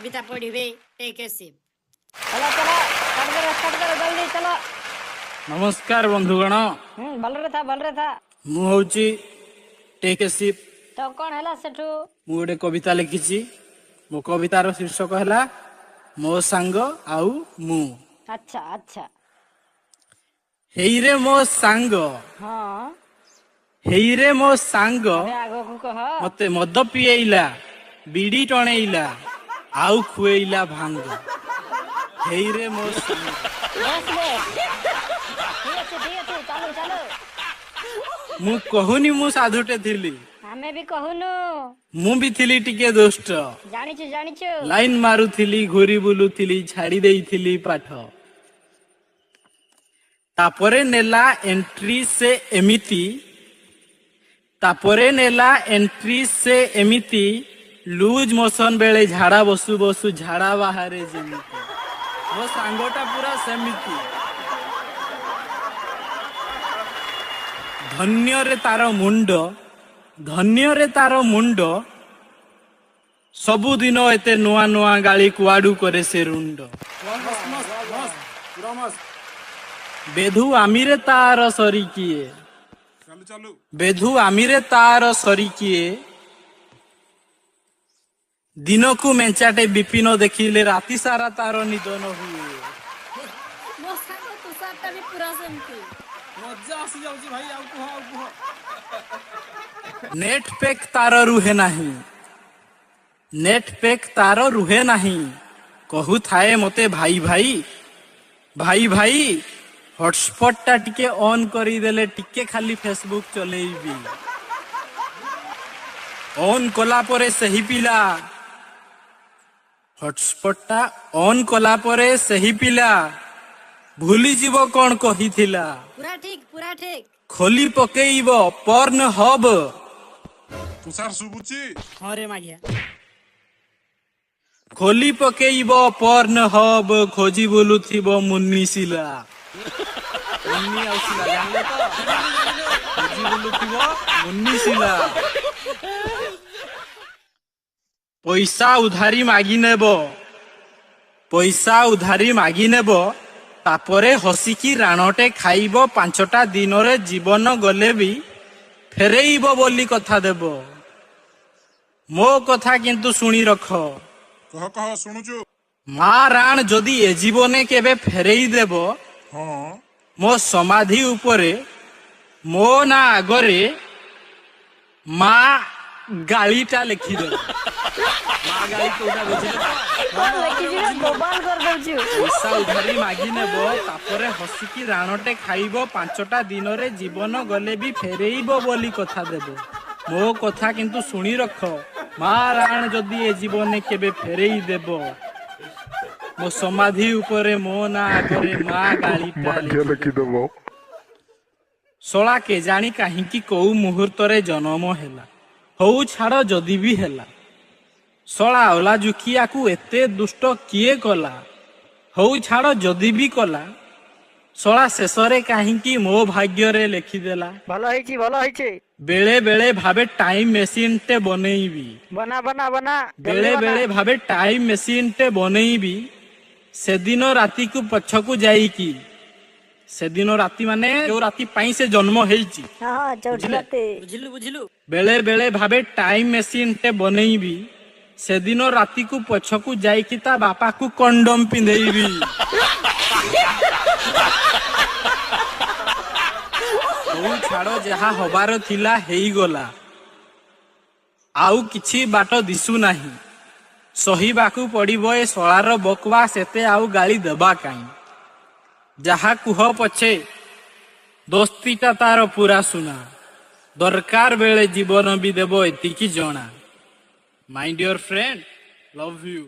Kavita पढ़िबे take a SIP. चलो चलो start करो जल्दी चलो। नमस्कार बंधुगण भल रे था मु होची टेक ए सिप। तो कौन हैला सेठू मु गोटे कविता लिखिची। मो कवितार शीर्षक हैला मो सांग आउ मु। अच्छा अच्छा हेइरे मो सांग हाँ हेइरे मो सांग अरे आगो को कह मते मद पिएला बीड़ी टणेइला आउ खुएइला भांग। हेइरे मो सांग बस बस ठीक है चलो चलो मु कहूनी मु साधुटे थिली हमें भी कहूनु मु भी थिली टिके दुष्ट जानिछु लाइन मारुथिली घूरी बुलुथिली छाड़ी देइथिली पाठ। तापरे नेला एंट्री से एमिति लूज मोशन बेले झाड़ा बसु बसु झाड़ा बाहरे जेमिति मो सांगटा पूरा सेमिति। धन्य रे तार मुंड सबुदिन एते नुआ नुआ गाली कुआडू करे से रुंड। बेधु आमिरे तार सरी किए बेधु आमिरे तार सरी किए दिन को मेंचाटे विपिन देखिले राति सारा तार निधन हुए। मो सांग तुषारटा भी पूरा सेमती मजा आसी जाउची भाई आउ कुह नेट पैक तार रुहे नहीं कहू थाए मते भाई भाई हॉटस्पॉट टा टिके ऑन करी देले टिके खाली फेसबुक चलेइबी ऑन कला परे सही पिला हॉटस्पॉट टा ऑन कला परे सही पिला भूली जीव कौन कहिथिला पूरा ठीक खोली पकेइब पर्न हब। तुषार सुबुची हाँ रे मागिया खोली पकेइब पर्न हब खोजी बोलुथिब मुन्नीशिला मुन्नी आउसिला जानले तो खोजी बोलुथिब मुन्नीशिला। पैसा उधारी मागी नेब तापरे हसिकी राणटे खाइब 5टा दिन रे जीवन गले भी फेरेइब बोली कथा देब। मो कथा किंतु सुनी रख कह सुनुचु मा राण जदि ए जीवने केबे फेरेई देब हाँ मो समाधि उपरे मो ना आगरे मा गालीटा लिखि देब। मा गाली कोटा बुझिले मोबाइल कर दउछु पैसा उधारी मागी नेब तापरे हसिकी राणटे खाइब 5टा दिन रे जीवन गले भी फेरेइब बोली कथा देब। मो कथा किंतु सुनी रख मा राण जदि ए जीवने केबे फेरेई देब मो समाधि उपरे मो ना आगरे मा गालीटा लिखिदेब। सोला के जानी काहींकी कोउ मुहूर्त रे जन्म हेला हौ छाड़ जदि भी हेला सोला ओला जुखिया को एते दुष्ट किए कला हौ छाड़ जदि भी कला सोला शेषरे काहींकी मो भाग्य रे लिखिदेला। भलो होईची बेले बेले भावे टाइम मेसिन टे बनेइबी बना बेले बेले भावे टाइम मेसिन टे बनेइबी से दिन राति को पछकू जाईकी से दिन राति माने जो राति पाई से जन्म हेइची हां चौथी राते बुझिलु बेले बेले भावे टाइम मेसिन टे बनेइबी से दिन राति को पछकू जाईकी ता बापा को कंडम पिंदेइबी। छाड़ जहा हबार थिला हेई गला आउ किछि बाट दिसु नाही सहीबाकू पड़िबो ए सळार बकवा सेते आउ गाली देबा काई जहा कुह पछे दोस्तीटा तार पूरा सुना दरकार बेले जीवन भी देबो एतिकी जणा। My dear friend love you.